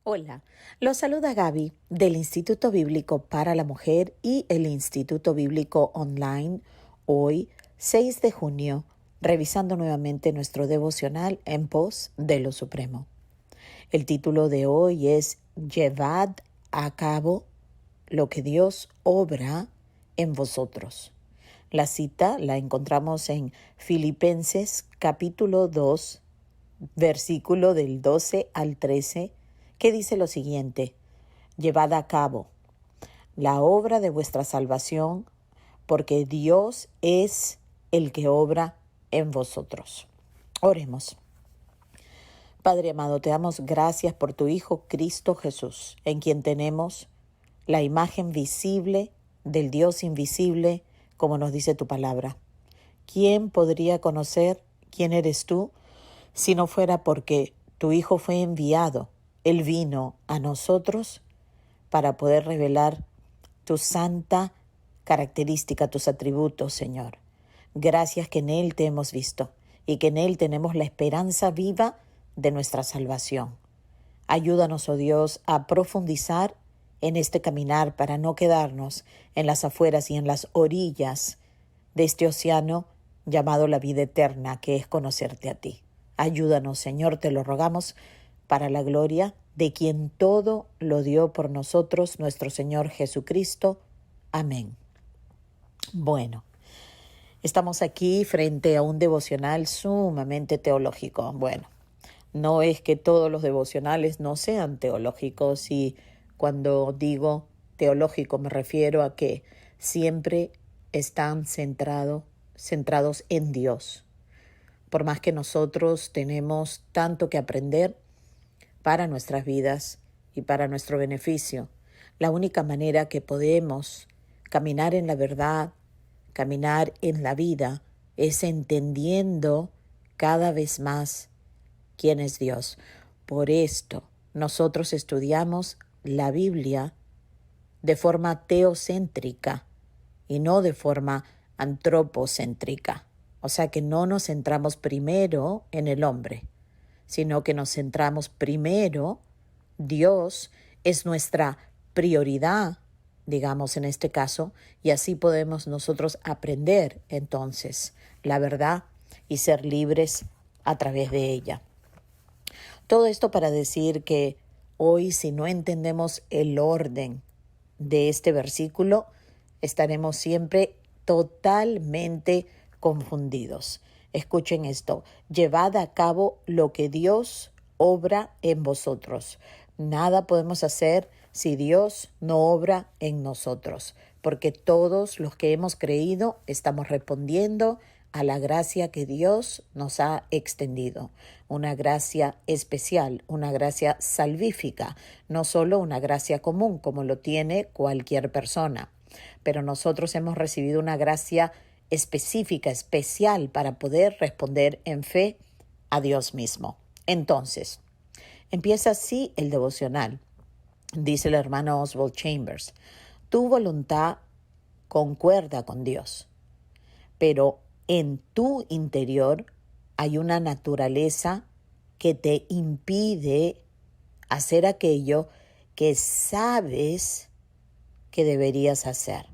Hola, los saluda Gaby del Instituto Bíblico para la Mujer y el Instituto Bíblico Online, hoy 6 de junio, revisando nuevamente nuestro devocional en pos de lo supremo. El título de hoy es Llevad a cabo lo que Dios obra en vosotros. La cita la encontramos en Filipenses capítulo 2, versículo del 12 al 13, que dice lo siguiente: Llevad a cabo la obra de vuestra salvación, porque Dios es el que obra en vosotros. Oremos. Padre amado, te damos gracias por tu Hijo Cristo Jesús, en quien tenemos la imagen visible del Dios invisible, como nos dice tu palabra. ¿Quién podría conocer quién eres tú si no fuera porque tu Hijo fue enviado? Él vino a nosotros para poder revelar tu santa característica, tus atributos, Señor. Gracias que en Él te hemos visto y que en Él tenemos la esperanza viva de nuestra salvación. Ayúdanos, oh Dios, a profundizar en este caminar para no quedarnos en las afueras y en las orillas de este océano llamado la vida eterna, que es conocerte a ti. Ayúdanos, Señor, te lo rogamos, para la gloria de quien todo lo dio por nosotros, nuestro Señor Jesucristo. Amén. Bueno, estamos aquí frente a un devocional sumamente teológico. Bueno, no es que todos los devocionales no sean teológicos, y cuando digo teológico me refiero a que siempre están centrados en Dios. Por más que nosotros tenemos tanto que aprender para nuestras vidas y para nuestro beneficio, la única manera que podemos caminar en la verdad, caminar en la vida, es entendiendo cada vez más quién es Dios. Por esto, nosotros estudiamos la Biblia de forma teocéntrica y no de forma antropocéntrica. O sea que no nos centramos primero en el hombre, sino que nos centramos primero. Dios es nuestra prioridad, digamos en este caso, y así podemos nosotros aprender entonces la verdad y ser libres a través de ella. Todo esto para decir que hoy, si no entendemos el orden de este versículo, estaremos siempre totalmente confundidos. Escuchen esto: llevad a cabo lo que Dios obra en vosotros. Nada podemos hacer si Dios no obra en nosotros, porque todos los que hemos creído estamos respondiendo a la gracia que Dios nos ha extendido, una gracia especial, una gracia salvífica, no solo una gracia común como lo tiene cualquier persona, pero nosotros hemos recibido una gracia específica, especial, para poder responder en fe a Dios mismo. Entonces, empieza así el devocional. Dice el hermano Oswald Chambers: tu voluntad concuerda con Dios, pero en tu interior hay una naturaleza que te impide hacer aquello que sabes que deberías hacer.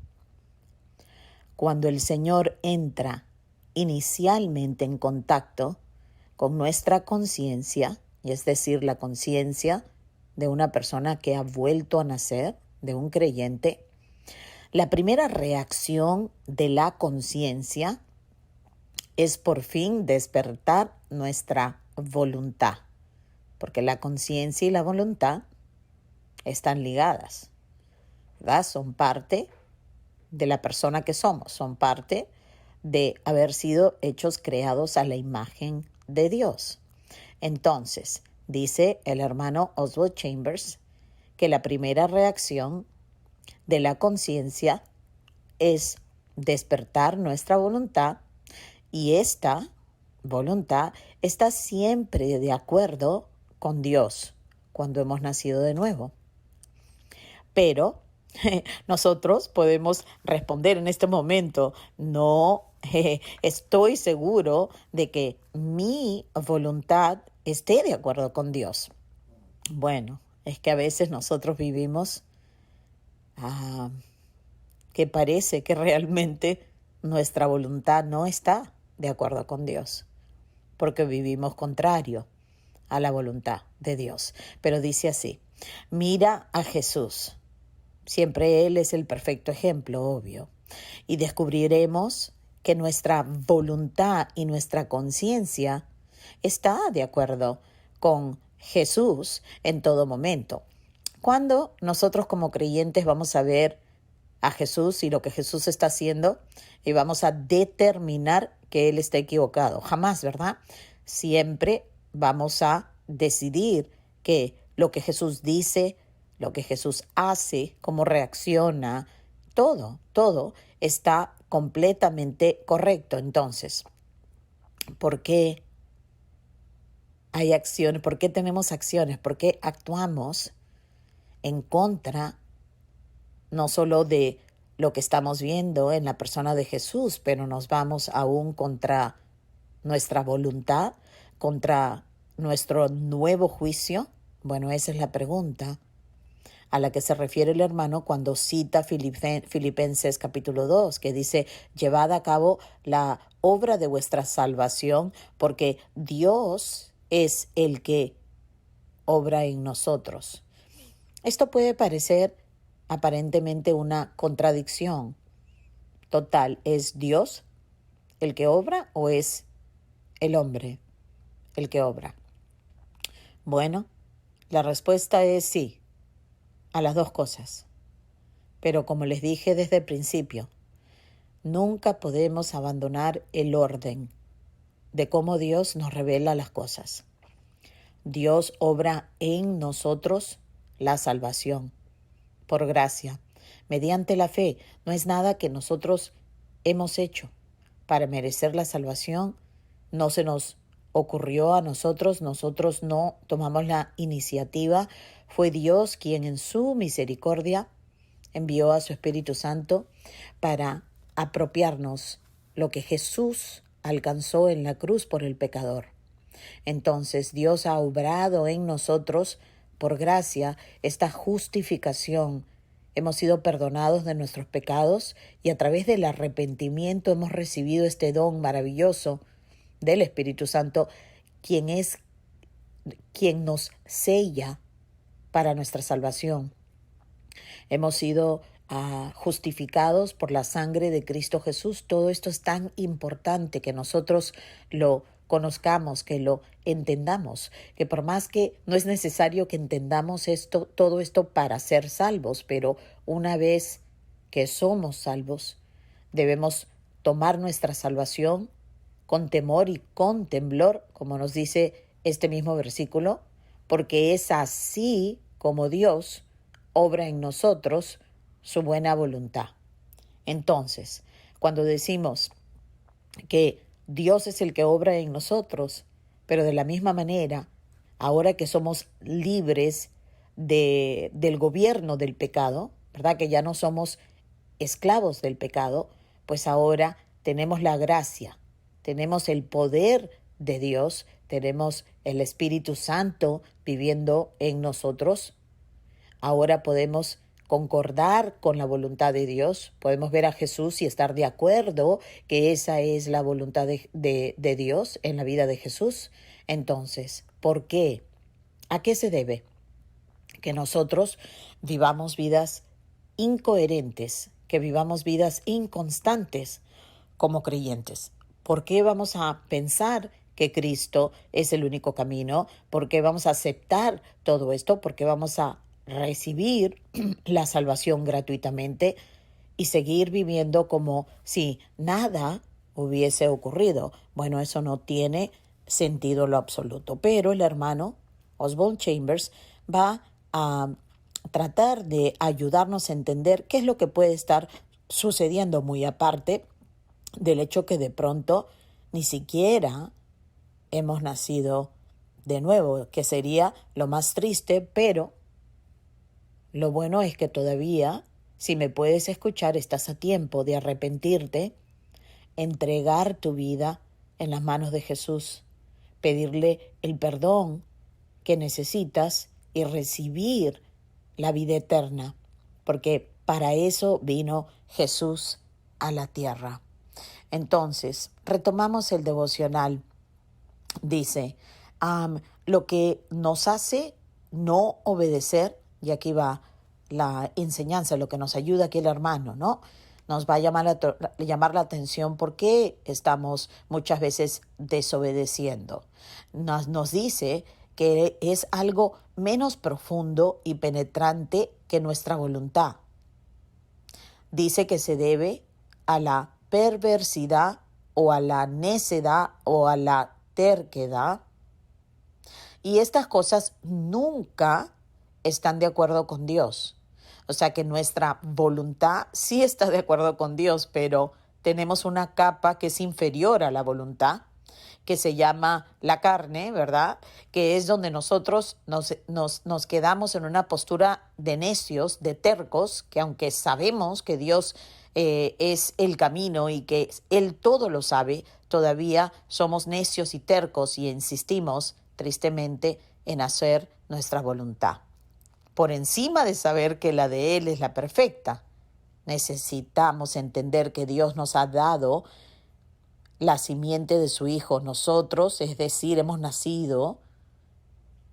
Cuando el Señor entra inicialmente en contacto con nuestra conciencia, y es decir, la conciencia de una persona que ha vuelto a nacer, de un creyente, la primera reacción de la conciencia es por fin despertar nuestra voluntad, porque la conciencia y la voluntad están ligadas, ¿verdad? Son parte de la persona que somos, son parte de haber sido hechos, creados a la imagen de Dios. Entonces, dice el hermano Oswald Chambers que la primera reacción de la conciencia es despertar nuestra voluntad, y esta voluntad está siempre de acuerdo con Dios cuando hemos nacido de nuevo. Pero nosotros podemos responder en este momento: no, estoy seguro de que mi voluntad esté de acuerdo con Dios. Bueno, es que a veces nosotros vivimos que parece que realmente nuestra voluntad no está de acuerdo con Dios, porque vivimos contrario a la voluntad de Dios. Pero dice así, mira a Jesús. Siempre Él es el perfecto ejemplo, obvio. Y descubriremos que nuestra voluntad y nuestra conciencia está de acuerdo con Jesús en todo momento. Cuando nosotros como creyentes vamos a ver a Jesús y lo que Jesús está haciendo y vamos a determinar que Él está equivocado. Jamás, ¿verdad? Siempre vamos a decidir que lo que Jesús dice, lo que Jesús hace, cómo reacciona, todo está completamente correcto. Entonces, ¿por qué hay acciones? ¿Por qué tenemos acciones? ¿Por qué actuamos en contra no solo de lo que estamos viendo en la persona de Jesús, pero nos vamos aún contra nuestra voluntad, contra nuestro nuevo juicio? Bueno, esa es la pregunta a la que se refiere el hermano cuando cita Filipenses capítulo 2, que dice, llevad a cabo la obra de vuestra salvación, porque Dios es el que obra en nosotros. Esto puede parecer aparentemente una contradicción. Total, ¿es Dios el que obra o es el hombre el que obra? Bueno, la respuesta es sí, a las dos cosas. Pero como les dije desde el principio, nunca podemos abandonar el orden de cómo Dios nos revela las cosas. Dios obra en nosotros la salvación, por gracia, mediante la fe. No es nada que nosotros hemos hecho para merecer la salvación. No se nos ocurrió a nosotros no tomamos la iniciativa. Fue Dios quien en su misericordia envió a su Espíritu Santo para apropiarnos lo que Jesús alcanzó en la cruz por el pecador. Entonces Dios ha obrado en nosotros, por gracia, esta justificación. Hemos sido perdonados de nuestros pecados y a través del arrepentimiento hemos recibido este don maravilloso del Espíritu Santo, quien nos sella para nuestra salvación. Hemos sido justificados por la sangre de Cristo Jesús. Todo esto es tan importante que nosotros lo conozcamos, que lo entendamos, que por más que no es necesario que entendamos todo esto para ser salvos, pero una vez que somos salvos, debemos tomar nuestra salvación con temor y con temblor, como nos dice este mismo versículo, porque es así como Dios obra en nosotros su buena voluntad. Entonces, cuando decimos que Dios es el que obra en nosotros, pero de la misma manera, ahora que somos libres del gobierno del pecado, ¿verdad? Que ya no somos esclavos del pecado, pues ahora tenemos la gracia, tenemos el poder de Dios, tenemos el Espíritu Santo viviendo en nosotros. Ahora podemos concordar con la voluntad de Dios, podemos ver a Jesús y estar de acuerdo que esa es la voluntad de Dios en la vida de Jesús. Entonces, ¿por qué? ¿A qué se debe? Que nosotros vivamos vidas incoherentes, que vivamos vidas inconstantes como creyentes. ¿Por qué vamos a pensar que Cristo es el único camino? ¿Por qué vamos a aceptar todo esto? ¿Por qué vamos a recibir la salvación gratuitamente y seguir viviendo como si nada hubiese ocurrido? Bueno, eso no tiene sentido en lo absoluto. Pero el hermano Oswald Chambers va a tratar de ayudarnos a entender qué es lo que puede estar sucediendo, muy aparte del hecho que de pronto ni siquiera hemos nacido de nuevo, que sería lo más triste, pero lo bueno es que todavía, si me puedes escuchar, estás a tiempo de arrepentirte, entregar tu vida en las manos de Jesús, pedirle el perdón que necesitas y recibir la vida eterna, porque para eso vino Jesús a la tierra. Entonces, retomamos el devocional. Dice, lo que nos hace no obedecer, y aquí va la enseñanza, lo que nos ayuda aquí el hermano, ¿no? Nos va a llamar la atención por qué estamos muchas veces desobedeciendo. Nos dice que es algo menos profundo y penetrante que nuestra voluntad. Dice que se debe a la perversidad o a la necedad o a la terquedad. Y estas cosas nunca están de acuerdo con Dios. O sea que nuestra voluntad sí está de acuerdo con Dios, pero tenemos una capa que es inferior a la voluntad, que se llama la carne, ¿verdad? Que es donde nosotros nos quedamos en una postura de necios, de tercos, que aunque sabemos que Dios es el camino y que Él todo lo sabe, todavía somos necios y tercos y insistimos tristemente en hacer nuestra voluntad. Por encima de saber que la de Él es la perfecta, necesitamos entender que Dios nos ha dado la simiente de su Hijo. Nosotros, es decir, hemos nacido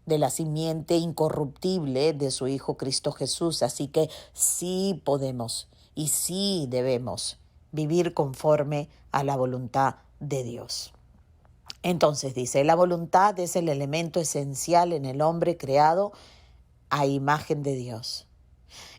de la simiente incorruptible de su Hijo Cristo Jesús. Así que sí podemos y sí debemos vivir conforme a la voluntad de Dios. Entonces dice, la voluntad es el elemento esencial en el hombre creado a imagen de Dios.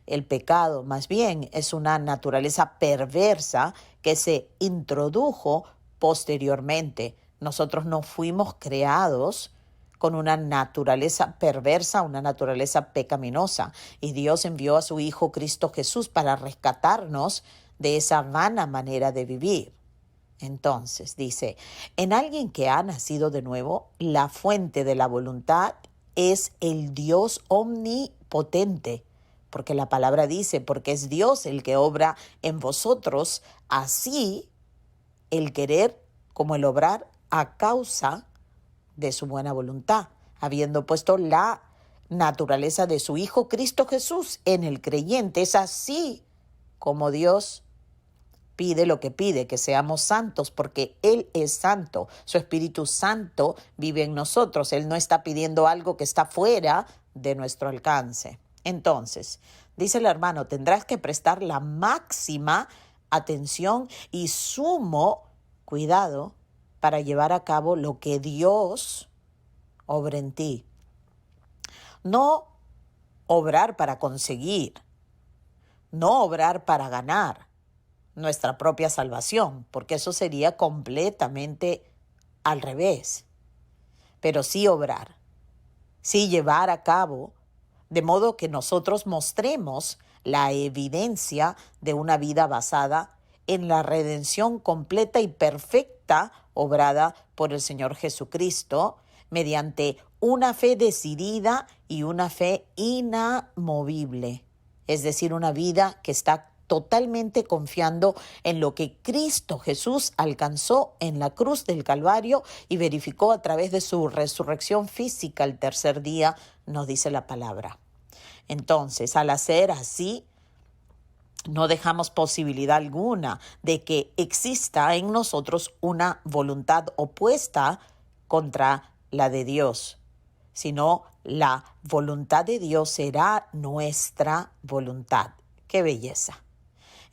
El pecado, más bien, es una naturaleza perversa que se introdujo posteriormente. Nosotros no fuimos creados con una naturaleza perversa, una naturaleza pecaminosa. Y Dios envió a su Hijo Cristo Jesús para rescatarnos de esa vana manera de vivir. Entonces, dice, en alguien que ha nacido de nuevo, la fuente de la voluntad es el Dios omnipotente, porque la palabra dice, porque es Dios el que obra en vosotros, así el querer como el obrar a causa de su buena voluntad, habiendo puesto la naturaleza de su Hijo Cristo Jesús en el creyente. Es así como Dios pide lo que pide, que seamos santos, porque Él es santo. Su Espíritu Santo vive en nosotros. Él no está pidiendo algo que está fuera de nuestro alcance. Entonces, dice el hermano, tendrás que prestar la máxima atención y sumo cuidado para llevar a cabo lo que Dios obra en ti. No obrar para conseguir, no obrar para ganar nuestra propia salvación, porque eso sería completamente al revés. Pero sí obrar, sí llevar a cabo, de modo que nosotros mostremos la evidencia de una vida basada en la redención completa y perfecta obrada por el Señor Jesucristo, mediante una fe decidida y una fe inamovible, es decir, una vida que está totalmente confiando en lo que Cristo Jesús alcanzó en la cruz del Calvario y verificó a través de su resurrección física el tercer día, nos dice la palabra. Entonces, al hacer así, no dejamos posibilidad alguna de que exista en nosotros una voluntad opuesta contra la de Dios, sino la voluntad de Dios será nuestra voluntad. ¡Qué belleza!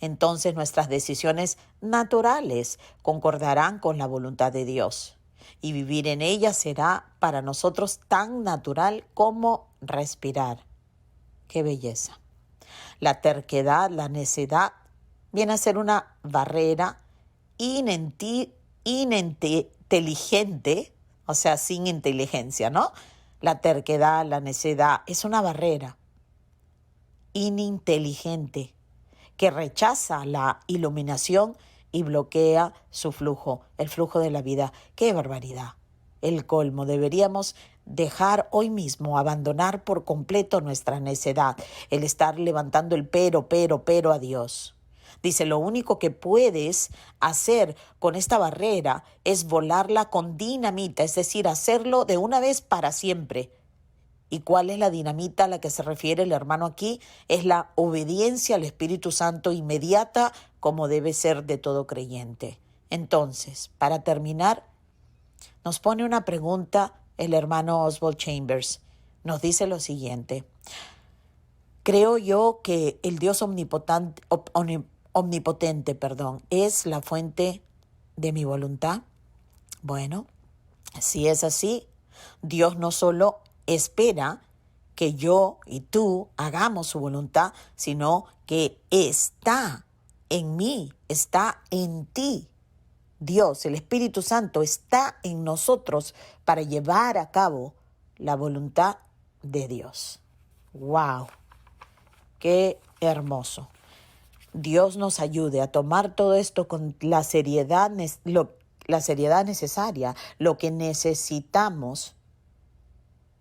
Entonces nuestras decisiones naturales concordarán con la voluntad de Dios y vivir en ella será para nosotros tan natural como respirar. ¡Qué belleza! La terquedad, la necedad, viene a ser una barrera ininteligente, o sea, sin inteligencia, ¿no? La terquedad, la necedad, es una barrera ininteligente que rechaza la iluminación y bloquea su flujo, el flujo de la vida. ¡Qué barbaridad! El colmo. Deberíamos dejar hoy mismo, abandonar por completo nuestra necedad, el estar levantando el pero a Dios. Dice, lo único que puedes hacer con esta barrera es volarla con dinamita, es decir, hacerlo de una vez para siempre. ¿Y cuál es la dinamita a la que se refiere el hermano aquí? Es la obediencia al Espíritu Santo inmediata, como debe ser de todo creyente. Entonces, para terminar, nos pone una pregunta el hermano Oswald Chambers. Nos dice lo siguiente: ¿creo yo que el Dios omnipotente, es la fuente de mi voluntad? Bueno, si es así, Dios no solo espera que yo y tú hagamos su voluntad, sino que está en mí, está en ti. Dios, el Espíritu Santo, está en nosotros para llevar a cabo la voluntad de Dios. ¡Wow! ¡Qué hermoso! Dios nos ayude a tomar todo esto con la seriedad necesaria, lo que necesitamos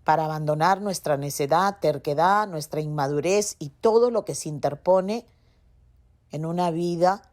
para abandonar nuestra necedad, terquedad, nuestra inmadurez y todo lo que se interpone en una vida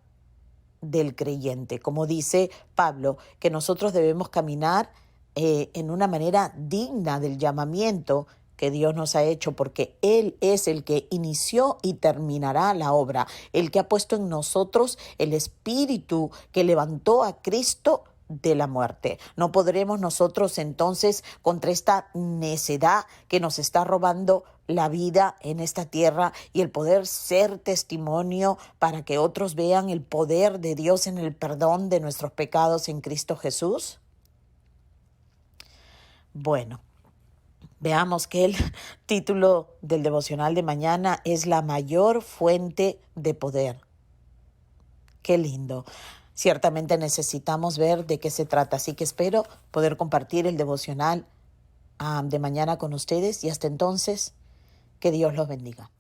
del creyente. Como dice Pablo, que nosotros debemos caminar en una manera digna del llamamiento que Dios nos ha hecho, porque Él es el que inició y terminará la obra, el que ha puesto en nosotros el espíritu que levantó a Cristo de la muerte. No podremos nosotros entonces, contra esta necedad que nos está robando la vida en esta tierra y el poder ser testimonio para que otros vean el poder de Dios en el perdón de nuestros pecados en Cristo Jesús. Bueno, veamos que el título del devocional de mañana es La mayor fuente de poder. Qué lindo. Ciertamente necesitamos ver de qué se trata, así que espero poder compartir el devocional de mañana con ustedes y hasta entonces, que Dios los bendiga.